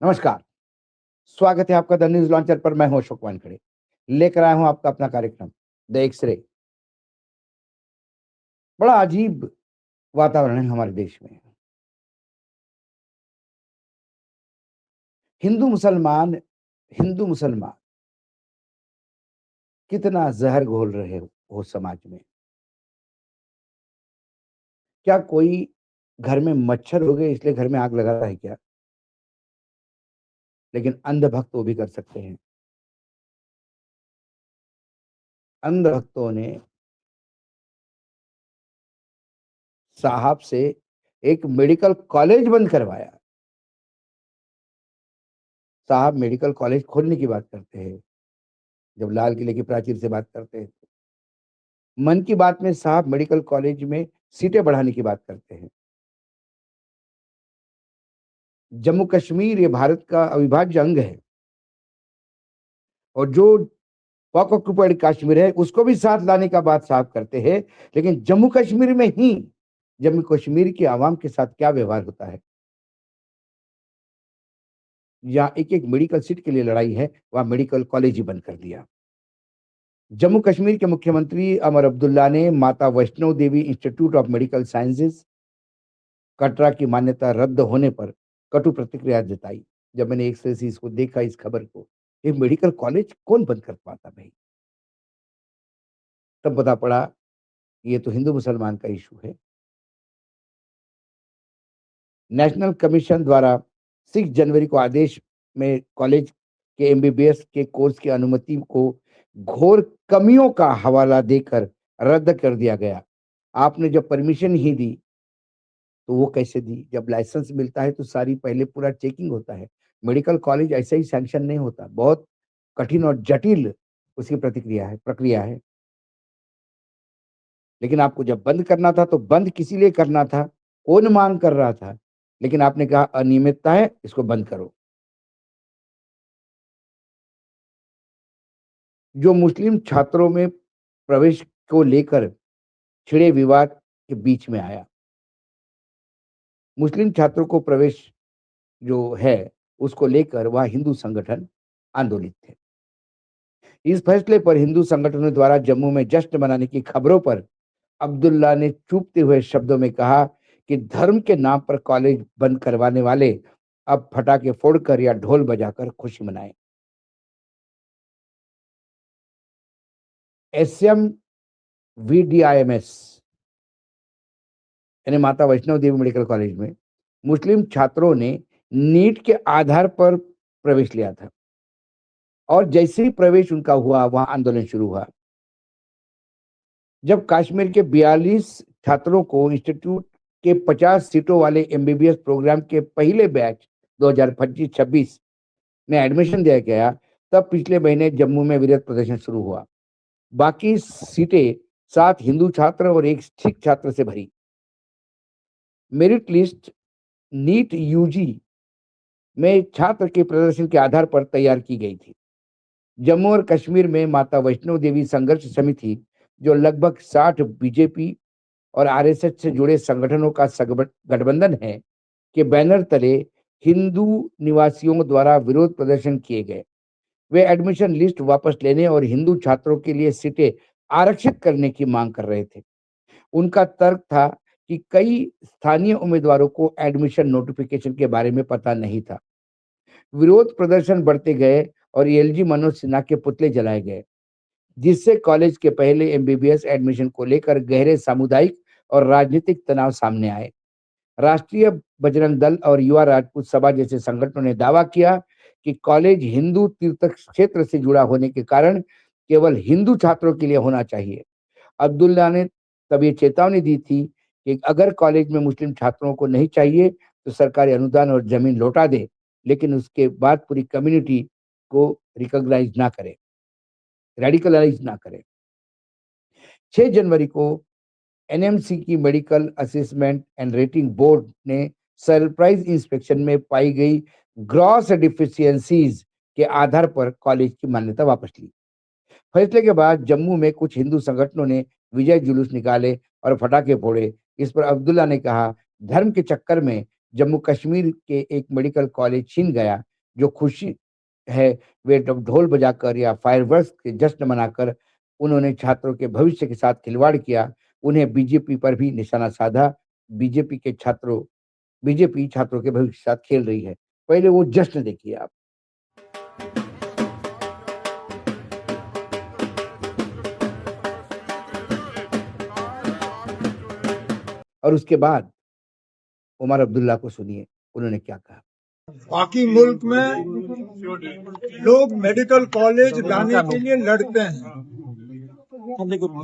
नमस्कार, स्वागत है आपका द न्यूज़ लॉन्चर पर। मैं हूं अशोक वानखेड़े। लेकर आया हूं आपका अपना कार्यक्रम द एक्स-रे। बड़ा अजीब वातावरण है हमारे देश में। हिंदू-मुसलमान हिंदू-मुसलमान कितना ज़हर घोल रहे हो समाज में। क्या कोई घर में मच्छर हो गए इसलिए घर में आग लगा रहा है क्या? लेकिन अंधभक्त वो भी कर सकते हैं। अंधभक्तों ने साहब से एक मेडिकल कॉलेज बंद करवाया। साहब मेडिकल कॉलेज खोलने की बात करते हैं, जब लाल किले की प्राचीर से बात करते हैं। मन की बात में साहब मेडिकल कॉलेज में सीटें बढ़ाने की बात करते हैं। जम्मू कश्मीर ये भारत का अविभाज्य अंग है और जो पाक ऑक्युपाइड कश्मीर है उसको भी साथ लाने का बात साहब करते हैं। लेकिन जम्मू कश्मीर में ही जम्मू कश्मीर की आवाम के साथ क्या व्यवहार होता है, जहाँ एक-एक मेडिकल सीट के लिए लड़ाई है, वहाँ मेडिकल कॉलेज ही बंद कर दिया। जम्मू कश्मीर के मुख्यमंत्री अमर अब्दुल्ला ने Mata Vaishno Devi Institute of Medical Sciences Katra की मान्यता रद्द होने पर कटु प्रतिक्रिया जताई। जब मैंने एक से इसको देखा इस खबर को, ये मेडिकल कॉलेज कौन बंद कर पाता भाई? तब पता पड़ा ये तो हिंदू मुसलमान का इश्यू है। नेशनल कमीशन द्वारा 6 जनवरी को आदेश में कॉलेज के एमबीबीएस के कोर्स की अनुमति को घोर कमियों का हवाला देकर रद्द कर दिया गया। आपने जब परमिशन ही दी तो वो कैसे दी? जब लाइसेंस मिलता है तो सारी पहले पूरा चेकिंग होता है। मेडिकल कॉलेज ऐसे ही सैंक्शन नहीं होता, बहुत कठिन और जटिल उसकी प्रतिक्रिया है प्रक्रिया है। लेकिन आपको जब बंद करना था तो बंद किसी लिए करना था? कौन माँग कर रहा था? लेकिन आपने कहा अनियमितता है, इसको बंद करो। जो मुस्लिम छात्रों में प्रवेश को लेकर छिड़े विवाद के बीच में आया। मुस्लिम छात्रों को प्रवेश जो है, उसको लेकर वह हिंदू संगठन आंदोलित थे। इस फैसले पर हिंदू संगठनों द्वारा जम्मू में जश्न मनाने की खबरों पर अब्दुल्ला ने चूभते हुए शब्दों में कहा कि धर्म के नाम पर कॉलेज बंद करवाने वाले अब पटाखे फोड़कर या ढोल बजाकर खुशी मनाएं। एसएम वीडीआईएमएस यानी माता वैष्णो देवी मेडिकल कॉलेज में मुस्लिम छात्रों ने नीट के आधार पर प्रवेश लिया था और जैसे ही प्रवेश उनका हुआ वहां आंदोलन शुरू हुआ। जब कश्मीर के 42 छात्रों को इंस्टीट्यूट के 50 सीटों वाले एमबीबीएस प्रोग्राम के पहले बैच 2025-26 में एडमिशन दिया गया, तब पिछले महीने जम्मू में विरोध प्रदर्शन शुरू हुआ। बाकी सीटें 7 हिंदू छात्र और 1 सिख छात्र से भरी। मेरिट लिस्ट नीट यूजी में छात्र के प्रदर्शन के आधार पर तैयार की गई थी। जम्मू और कश्मीर में माता वैष्णो देवी संघर्ष समिति, जो लगभग 60 बीजेपी और आरएसएस से जुड़े संगठनों का गठबंधन है, के बैनर तले हिंदू निवासियों द्वारा विरोध प्रदर्शन किए गए। वे एडमिशन लिस्ट वापस लेने और हिंदू छात्रों के लिए सीटें आरक्षित करने की मांग कर रहे थे। उनका तर्क था कि कई स्थानीय उम्मीदवारों को एडमिशन नोटिफिकेशन के बारे में पता नहीं था। विरोध प्रदर्शन बढ़ते गए और एलजी मनोज सिन्हा के पुतले जलाए गए, जिससे कॉलेज के पहले एमबीबीएस एडमिशन को लेकर गहरे सामुदायिक और राजनीतिक तनाव सामने आए। राष्ट्रीय बजरंग दल और युवा राजपूत सभा जैसे संगठनों ने दावा किया कि कॉलेज हिंदू तीर्थ क्षेत्र से जुड़ा होने के कारण केवल हिंदू छात्रों के लिए होना चाहिए। अब्दुल्ला ने तब ये चेतावनी दी थी कि अगर कॉलेज में मुस्लिम छात्रों को नहीं चाहिए तो सरकारी अनुदान और जमीन लौटा दे, लेकिन उसके बाद पूरी कम्युनिटी को रिकॉग्नाइज ना करे, रेडिकलाइज ना करे। 6 जनवरी को एनएमसी की medical assessment and rating board ने सरप्राइज इंस्पेक्शन में पाई गई ग्रॉस डिफिशियंसीज के आधार पर कॉलेज की मान्यता वापस ली। फैसले के बाद जम्मू में कुछ हिंदू संगठनों ने विजय जुलूस निकाले और पटाखे फोड़े। इस पर अब्दुल्ला ने कहा, धर्म के चक्कर में जम्मू कश्मीर के एक मेडिकल कॉलेज छीन गया, जो खुशी है वे ढोल बजाकर या फायरवर्क्स के जश्न मनाकर उन्होंने छात्रों के भविष्य के साथ खिलवाड़ किया। उन्हें बीजेपी पर भी निशाना साधा। बीजेपी के छात्रों बीजेपी छात्रों के भविष्य के साथ खेल रही है। पहले वो जश्न देखिए आप। और उसके बाद उमर अब्दुल्ला को सुनिए, उन्होंने क्या कहा। बाकी मुल्क में लोग मेडिकल कॉलेज लाने के लिए लड़ते हैं,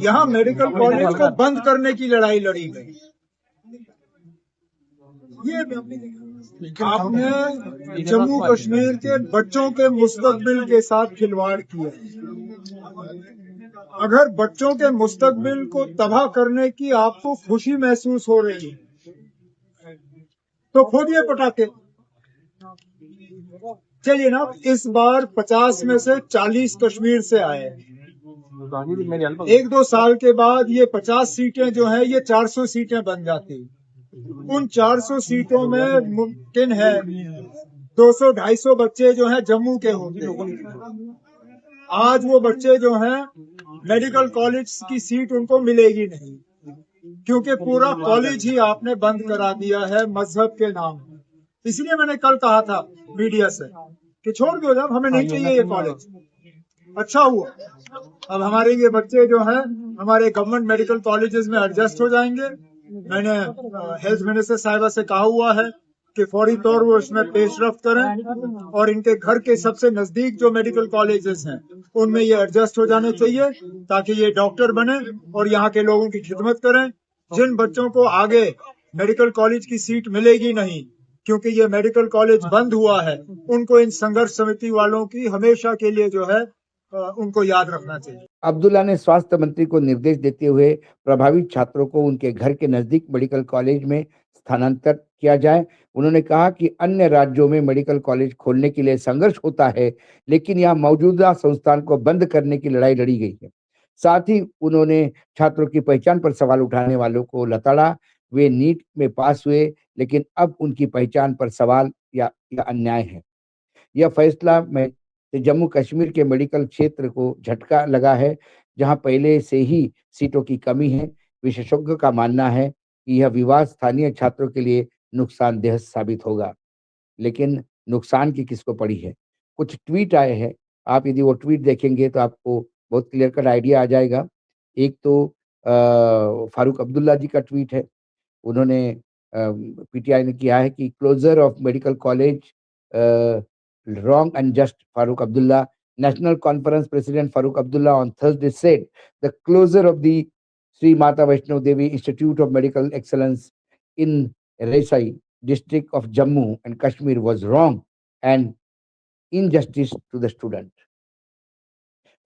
यहाँ मेडिकल कॉलेज को बंद करने की लड़ाई लड़ी गई। ये आपने जम्मू कश्मीर के बच्चों के मुस्तकबिल के साथ खिलवाड़ किया। अगर बच्चों के मुस्तकबिल को तबाह करने की आपको खुशी महसूस हो रही है तो खोदिए पटाखे। चलिए ना, इस बार 50 में से 40 कश्मीर से आए। 1-2 साल के बाद ये 50 सीटें जो हैं ये 400 सीटें बन जाती। उन 400 सीटों में मुमकिन है 200-250 बच्चे जो हैं जम्मू के होंगे। आज वो बच्चे जो हैं मेडिकल कॉलेज की सीट उनको मिलेगी नहीं, क्योंकि पूरा कॉलेज ही आपने बंद करा दिया है मजहब के नाम। इसलिए मैंने कल कहा था मीडिया से कि छोड़ दो, जब हमें नहीं चाहिए ये कॉलेज। अच्छा हुआ, अब हमारे ये बच्चे जो हैं हमारे गवर्नमेंट मेडिकल कॉलेजेस में एडजस्ट हो जाएंगे। मैंने हेल्थ मिनिस्टर साहिबा से कहा हुआ है कि फौरी तौर वो इसमें पेशरफ्त करें और इनके घर के सबसे नजदीक जो मेडिकल कॉलेजेस हैं उनमें ये एडजस्ट हो जाने चाहिए, ताकि ये डॉक्टर बने और यहाँ के लोगों की खिदमत करें। जिन बच्चों को आगे मेडिकल कॉलेज की सीट मिलेगी नहीं क्योंकि ये मेडिकल कॉलेज बंद हुआ है, उनको इन संघर्ष समिति वालों की हमेशा के लिए जो है उनको याद रखना चाहिए। अब्दुल्ला ने स्वास्थ्य मंत्री को निर्देश देते हुए प्रभावित छात्रों को उनके घर के नजदीक मेडिकल कॉलेज में स्थानांतरित किया जाए। उन्होंने कहा कि अन्य राज्यों में मेडिकल कॉलेज खोलने के लिए संघर्ष होता है, लेकिन यहाँ मौजूदा संस्थान को बंद करने की लड़ाई लड़ी गई है। साथ ही उन्होंने छात्रों की पहचान पर सवाल उठाने वालों को लताड़ा। वे नीट में पास हुए, लेकिन अब उनकी पहचान पर सवाल या अन्याय है। यह फैसला में जम्मू कश्मीर के मेडिकल क्षेत्र को झटका लगा है, जहां पहले से ही सीटों की कमी है। विशेषज्ञों का मानना है कि यह विवाद स्थानीय छात्रों के लिए नुकसानदेह साबित होगा, लेकिन नुकसान की किसको पड़ी है। कुछ ट्वीट आए हैं, आप यदि वो ट्वीट देखेंगे तो आपको बहुत क्लियर कट आइडिया आ जाएगा। एक तो फारूक अब्दुल्ला जी का ट्वीट है। उन्होंने पीटीआई ने किया है कि closure of medical college wrong and just. Farooq Abdullah, National Conference President Farooq Abdullah on Thursday said the closure of the Sri Mata Vaishno Devi Institute of Medical Excellence in Raisai district of Jammu and Kashmir was wrong and injustice to the student.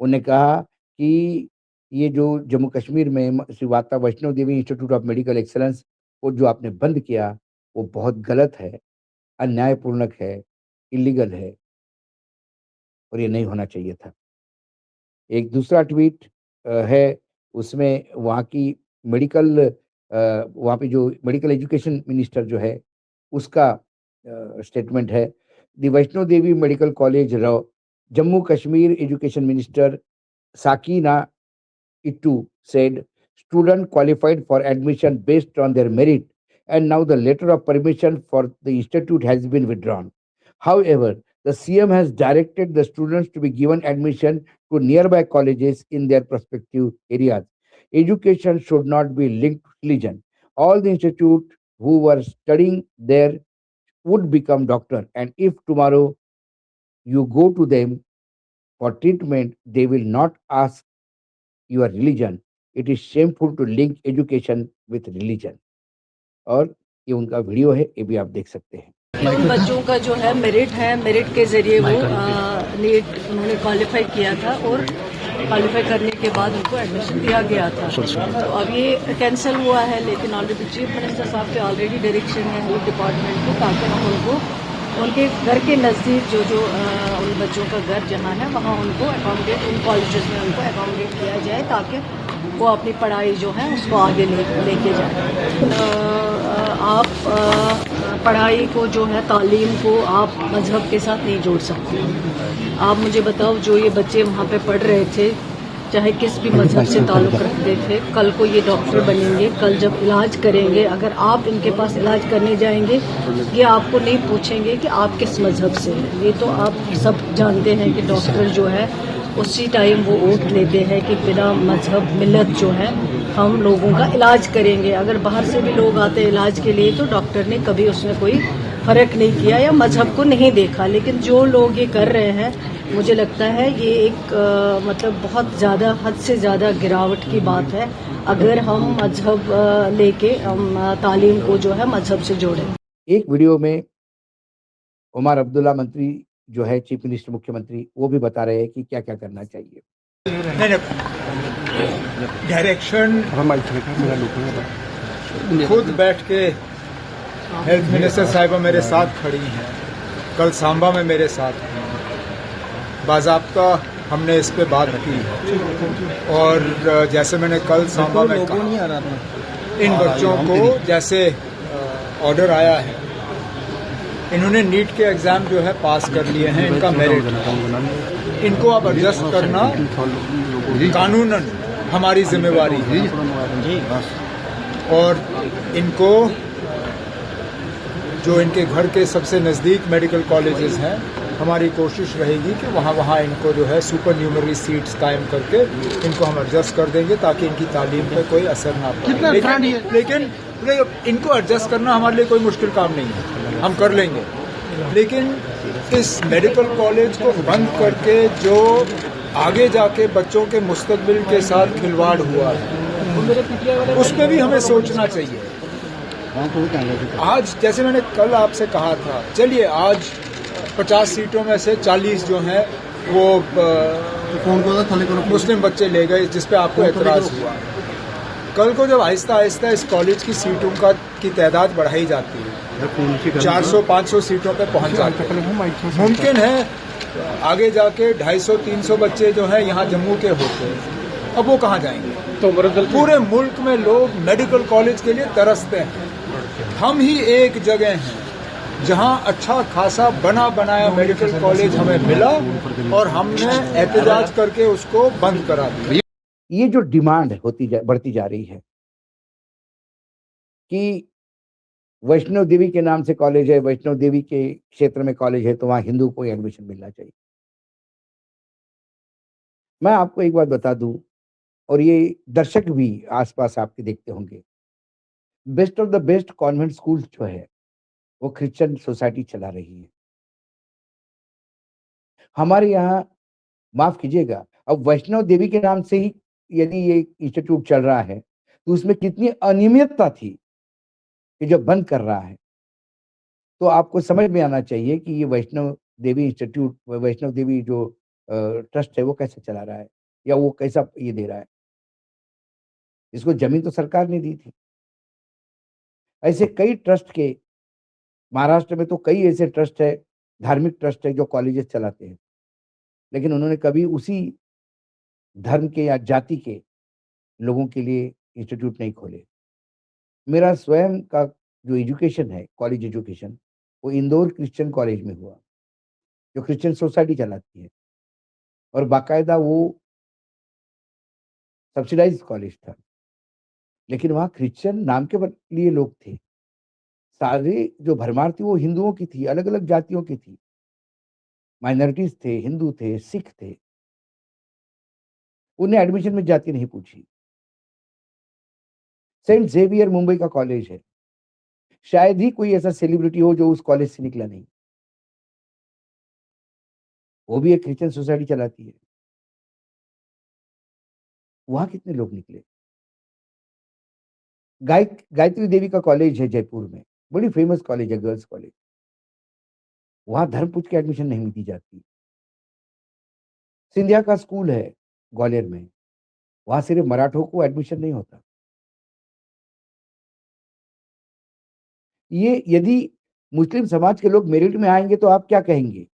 उन्होंने कहा कि ये जो जम्मू कश्मीर में Shri Mata Vaishno Devi Institute of medical excellence को जो आपने बंद किया वो बहुत गलत है, अन्यायपूर्णक है, इलीगल है और ये नहीं होना चाहिए था। एक दूसरा ट्वीट है, उसमें वहाँ की मेडिकल वहाँ पे जो मेडिकल एजुकेशन मिनिस्टर जो है उसका स्टेटमेंट है। The Vaishno Devi Medical College Jammu Kashmir education minister Sakina Ittu said student qualified for admission based on their merit, and now the letter of permission for the institute has been withdrawn. However, the CM has directed the students to be given admission to nearby colleges in their prospective areas. Education should not be linked to religion. All the institutes who were studying there would become doctor, and if tomorrow you go to them for treatment, they will not ask your religion. It is shameful to link education with religion. और ये उनका video है, ये भी आप देख सकते हैं। उन बच्चों का जो है मेरिट के जरिए वो नीट उन्होंने क्वालिफाई किया था और क्वालिफाई करने के बाद उनको एडमिशन दिया गया था। तो अब ये कैंसिल हुआ है, लेकिन ऑलरेडी चीफ मिनिस्टर साहब के ऑलरेडी डायरेक्शन है हेल्थ डिपार्टमेंट को, ताकि हम उनको उनके घर के नज़दीक जो उन बच्चों का घर जहाँ है वहाँ उनको एकोमोडेट, उन कॉलेजेस में उनको एकोमोडेट किया जाए, ताकि वो अपनी पढ़ाई जो है उसको आगे लेके जाए। आप पढ़ाई को जो है, तालीम को आप मजहब के साथ नहीं जोड़ सकते। आप मुझे बताओ, जो ये बच्चे वहाँ पे पढ़ रहे थे, चाहे किस भी मजहब से ताल्लुक़ रखते थे, कल को ये डॉक्टर बनेंगे, कल जब इलाज करेंगे, अगर आप इनके पास इलाज करने जाएंगे, ये आपको नहीं पूछेंगे कि आप किस मजहब से हैं। ये तो आप सब जानते हैं कि डॉक्टर जो है उसी टाइम वो ओट लेते हैं कि बिना मजहब मिलत जो है हम लोगों का इलाज करेंगे। अगर बाहर से भी लोग आते हैं इलाज के लिए तो डॉक्टर ने कभी उसमें कोई फ़र्क नहीं किया या मजहब को नहीं देखा। लेकिन जो लोग ये कर रहे हैं, मुझे लगता है ये एक मतलब बहुत ज़्यादा, हद से ज़्यादा गिरावट की बात है अगर हम मजहब लेके हम तालीम को जो है मजहब से जोड़ें। एक वीडियो में उमर अब्दुल्ला मंत्री जो है, चीफ मिनिस्टर, मुख्यमंत्री, वो भी बता रहे हैं कि क्या क्या करना चाहिए। नहीं, डायरेक्शन खुद बैठ के हेल्थ मिनिस्टर साहिबा मेरे साथ खड़ी हैं, कल सांबा में मेरे साथ हैं, बाज़ाब्ता हमने इस पे बात की। और जैसे मैंने कल सांबा में कहा, इन बच्चों को जैसे ऑर्डर आया है, इन्होंने नीट के एग्ज़ाम जो है पास कर लिए हैं, इनका मेरिट, इनको अब एडजस्ट करना कानूनन हमारी जिम्मेवारी है। और इनको जो इनके घर के सबसे नज़दीक मेडिकल कॉलेजेस हैं, हमारी कोशिश रहेगी कि वहाँ इनको जो है सुपर न्यूमरी सीट्स कायम करके इनको हम एडजस्ट कर देंगे ताकि इनकी तालीम पे कोई असर ना पड़े। लेकिन इनको एडजस्ट करना हमारे लिए कोई मुश्किल काम नहीं है, हम कर लेंगे। लेकिन इस मेडिकल कॉलेज को बंद करके जो आगे जाके बच्चों के मुस्तकबिल के साथ खिलवाड़ हुआ है, उसमें भी हमें सोचना चाहिए। आज जैसे मैंने कल आपसे कहा था, चलिए आज 50 सीटों में से 40 जो हैं वो मुस्लिम बच्चे ले गए, जिस पे आपको एतराज़ हुआ। कल को जब आहिस्ता आहिस्ता इस कॉलेज की सीटों की तादाद बढ़ाई जाती है, 400-500 सीटों पे पहुंच जाते हैं, मुमकिन है आगे जाके 250-300 बच्चे जो हैं यहाँ जम्मू के होते हैं, अब वो कहाँ जाएंगे? तो पूरे मुल्क में लोग मेडिकल कॉलेज के लिए तरसते हैं। हम ही एक जगह हैं जहां अच्छा खासा बना बनाया मेडिकल कॉलेज हमें मिला और हमने एहतजाज करके उसको बंद करा दिया। ये जो डिमांड बढ़ती जा रही है कि वैष्णो देवी के नाम से कॉलेज है, वैष्णो देवी के क्षेत्र में कॉलेज है, तो वहां हिंदू को एडमिशन मिलना चाहिए। मैं आपको एक बात बता दूं, और ये दर्शक भी आसपास आपके देखते होंगे, best of the best convent school जो है वो क्रिश्चियन सोसाइटी चला रही है हमारे यहाँ। माफ कीजिएगा, अब वैष्णव देवी के नाम से ही यदि ये इंस्टीट्यूट चल रहा है तो उसमें कितनी अनियमितता थी कि जो बंद कर रहा है। तो आपको समझ में आना चाहिए कि ये वैष्णव देवी इंस्टीट्यूट, वैष्णव देवी जो ट्रस्ट है वो कैसे चला रहा है या वो कैसा ये दे रहा है। इसको जमीन तो सरकार ने दी थी। ऐसे कई ट्रस्ट के, महाराष्ट्र में तो कई ऐसे ट्रस्ट है, धार्मिक ट्रस्ट है जो कॉलेजेस चलाते हैं, लेकिन उन्होंने कभी उसी धर्म के या जाति के लोगों के लिए इंस्टीट्यूट नहीं खोले। मेरा स्वयं का जो एजुकेशन है, कॉलेज एजुकेशन, वो इंदौर क्रिश्चियन कॉलेज में हुआ, जो क्रिश्चियन सोसाइटी चलाती है, और बाकायदा वो सब्सिडाइज्ड कॉलेज था, लेकिन वहाँ क्रिश्चियन नाम के लिए लोग थे। सारे जो भरमार थी वो हिंदुओं की थी, अलग अलग जातियों की थी, माइनॉरिटीज थे, हिंदू थे, सिख थे। उन्हें एडमिशन में जाति नहीं पूछी। सेंट जेवियर मुंबई का कॉलेज है, शायद ही कोई ऐसा सेलिब्रिटी हो जो उस कॉलेज से निकला नहीं। वो भी एक क्रिश्चियन सोसाइटी चलाती है। वहां कितने लोग निकले? गायत्री देवी का कॉलेज है जयपुर में, बड़ी फेमस कॉलेज है, गर्ल्स कॉलेज। वहां धर्म पूछ के एडमिशन नहीं दी जाती। सिंधिया का स्कूल है ग्वालियर में, वहां सिर्फ मराठों को एडमिशन नहीं होता। ये यदि मुस्लिम समाज के लोग मेरिट में आएंगे तो आप क्या कहेंगे?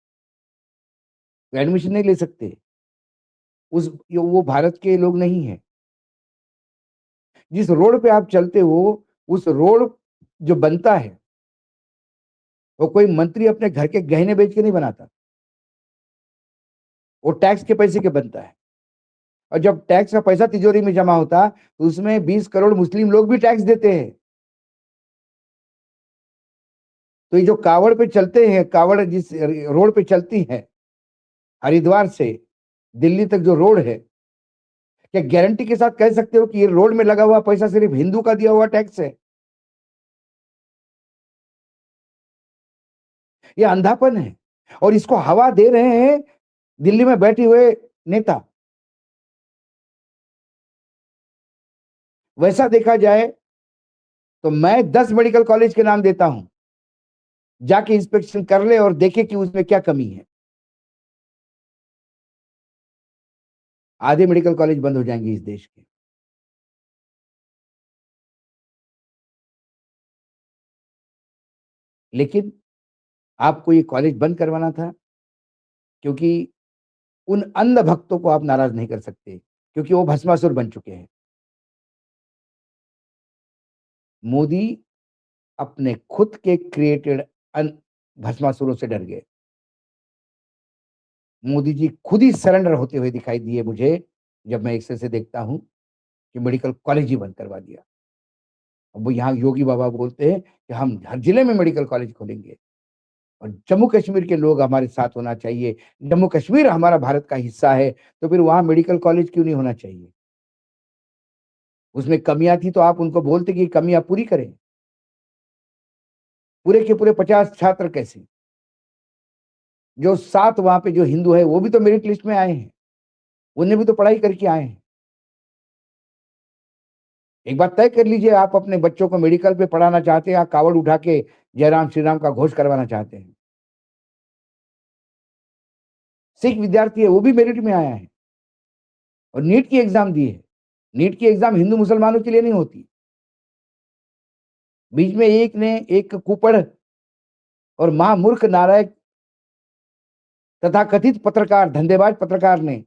एडमिशन नहीं ले सकते, वो भारत के लोग नहीं है। जिस रोड पे आप चलते हो, उस रोड जो बनता है, वो कोई मंत्री अपने घर के गहने बेच के नहीं बनाता, वो टैक्स के पैसे के बनता है। और जब टैक्स का पैसा तिजोरी में जमा होता, तो उसमें 20 करोड़ मुस्लिम लोग भी टैक्स देते हैं। तो ये जो कावड़ पे चलते हैं, कावड़ जिस रोड पे चलती है, हरिद्वार से दिल्ली तक जो रोड है, क्या गारंटी के साथ कह सकते हो कि ये रोड में लगा हुआ पैसा सिर्फ हिंदू का दिया हुआ टैक्स है? ये अंधापन है, और इसको हवा दे रहे हैं दिल्ली में बैठे हुए नेता। वैसा देखा जाए तो मैं 10 मेडिकल कॉलेज के नाम देता हूं, जाके इंस्पेक्शन कर ले और देखे कि उसमें क्या कमी है। आधे मेडिकल कॉलेज बंद हो जाएंगे इस देश के। लेकिन आपको ये कॉलेज बंद करवाना था, क्योंकि उन अंध भक्तों को आप नाराज नहीं कर सकते, क्योंकि वो भस्मासुर बन चुके हैं। मोदी अपने खुद के क्रिएटेड भस्मासुरों से डर गए। मोदी जी खुद ही सरेंडर होते हुए दिखाई दिए मुझे, जब मैं एक्सेस से देखता हूं कि मेडिकल कॉलेज ही बंद करवा दिया। अब वो यहाँ योगी बाबा बोलते हैं कि हम हर जिले में मेडिकल कॉलेज खोलेंगे, और जम्मू कश्मीर के लोग हमारे साथ होना चाहिए। जम्मू कश्मीर हमारा भारत का हिस्सा है, तो फिर वहां मेडिकल कॉलेज क्यों नहीं होना चाहिए? उसमें कमियां थी तो आप उनको बोलते कि कमियां पूरी करें। पूरे के पूरे 50 छात्र कैसे? जो 7 वहां पे जो हिंदू है, वो भी तो मेरिट लिस्ट में आए हैं, उन्हें भी तो पढ़ाई करके आए हैं। एक बात तय कर लीजिए, आप अपने बच्चों को मेडिकल पे पढ़ाना चाहते हैं या कावड़ उठा के जयराम श्री राम का घोष करवाना चाहते हैं? सिख विद्यार्थी है, वो भी मेरिट में आया है और नीट की एग्जाम दी है। नीट की एग्जाम हिंदू मुसलमानों के लिए नहीं होती। बीच में एक कुपड़ और महामूर्ख नालायक तथा कथित पत्रकार, धंधेबाज पत्रकार ने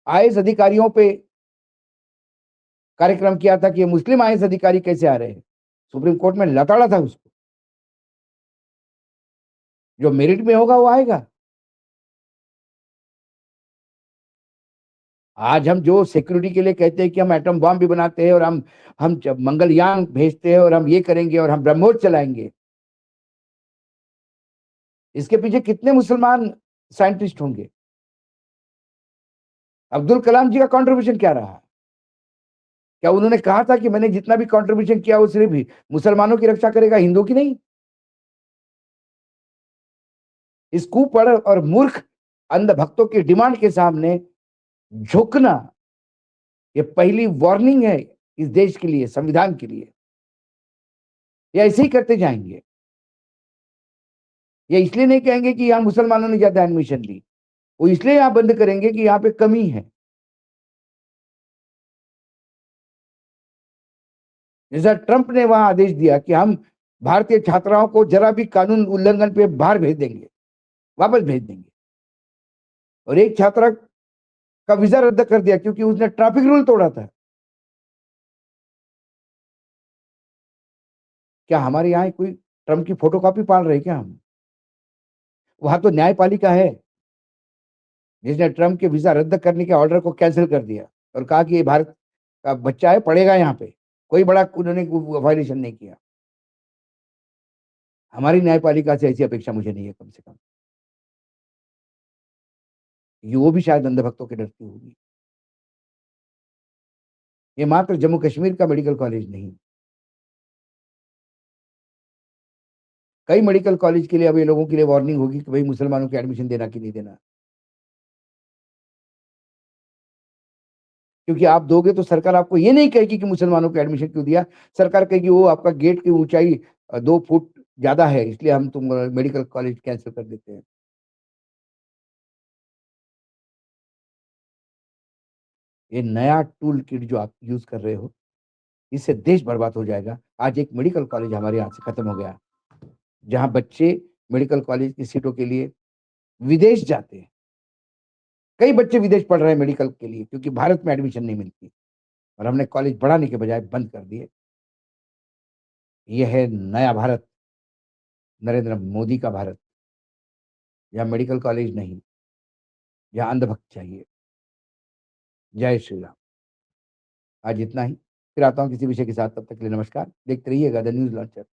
आईएएस अधिकारियों पे कार्यक्रम किया था कि ये मुस्लिम आईएएस अधिकारी कैसे आ रहे हैं। सुप्रीम कोर्ट में लताड़ा था उसको। जो मेरिट में होगा वो आएगा। आज हम जो सिक्योरिटी के लिए कहते हैं कि हम एटम बॉम्ब भी बनाते हैं और हम मंगलयान भेजते हैं और हम ये करेंगे और हम ब्रह्मोस चलाएंगे, इसके पीछे कितने मुसलमान साइंटिस्ट होंगे? अब्दुल कलाम जी का कंट्रीब्यूशन क्या रहा? क्या उन्होंने कहा था कि मैंने जितना भी कंट्रीब्यूशन किया वो सिर्फ मुसलमानों की रक्षा करेगा, हिंदुओं की नहीं? इस कुपड़ और मूर्ख अंध भक्तों की डिमांड के सामने झुकना, ये पहली वार्निंग है इस देश के लिए, संविधान के लिए। या ऐसे ही करते जाएंगे, या इसलिए नहीं कहेंगे कि यहां मुसलमानों ने ज्यादा एडमिशन ली, वो इसलिए यहां बंद करेंगे कि यहां पे कमी है। जैसा ट्रंप ने वहां आदेश दिया कि हम भारतीय छात्राओं को जरा भी कानून उल्लंघन पे बाहर भेज देंगे, वापस भेज देंगे, और एक छात्रा का वीजा रद्द कर दिया क्योंकि उसने ट्रैफिक रूल तोड़ा था। क्या हमारे यहाँ कोई ट्रंप की फोटोकॉपी पाल रहे क्या हम? वहां तो न्यायपालिका है जिसने ट्रंप के वीजा रद्द करने के ऑर्डर को कैंसिल कर दिया और कहा कि ये भारत का बच्चा है, पढ़ेगा यहाँ पे, कोई बड़ा उन्होंने वायलेशन नहीं किया। हमारी न्यायपालिका से ऐसी अपेक्षा मुझे नहीं है, कम से कम। ये वो भी शायद अंधभक्तों के डरती होगी। ये मात्र जम्मू कश्मीर का मेडिकल कॉलेज नहीं, कई मेडिकल कॉलेज के लिए अब ये लोगों के लिए वार्निंग होगी कि भाई मुसलमानों को एडमिशन देना कि नहीं देना। क्योंकि आप दोगे तो सरकार आपको ये नहीं कहेगी कि मुसलमानों को एडमिशन क्यों दिया। सरकार कहेगी वो आपका गेट की ऊंचाई 2 फुट ज्यादा है, इसलिए हम तुम मेडिकल कॉलेज कैंसिल कर देते हैं। ये नया टूल किट जो आप यूज कर रहे हो, इससे देश बर्बाद हो जाएगा। आज एक मेडिकल कॉलेज हमारे यहाँ से खत्म हो गया, जहाँ बच्चे मेडिकल कॉलेज की सीटों के लिए विदेश जाते हैं। कई बच्चे विदेश पढ़ रहे हैं मेडिकल के लिए, क्योंकि भारत में एडमिशन नहीं मिलती। और हमने कॉलेज बढ़ाने के बजाय बंद कर दिए। यह है नया भारत, नरेंद्र मोदी का भारत, जहाँ मेडिकल कॉलेज नहीं, जहाँ अंधभक्त चाहिए। जय श्री राम। आज इतना ही, फिर आता हूँ किसी विषय के साथ, तब तक के लिए नमस्कार। देखते रहिएगा द न्यूज लॉन्चर।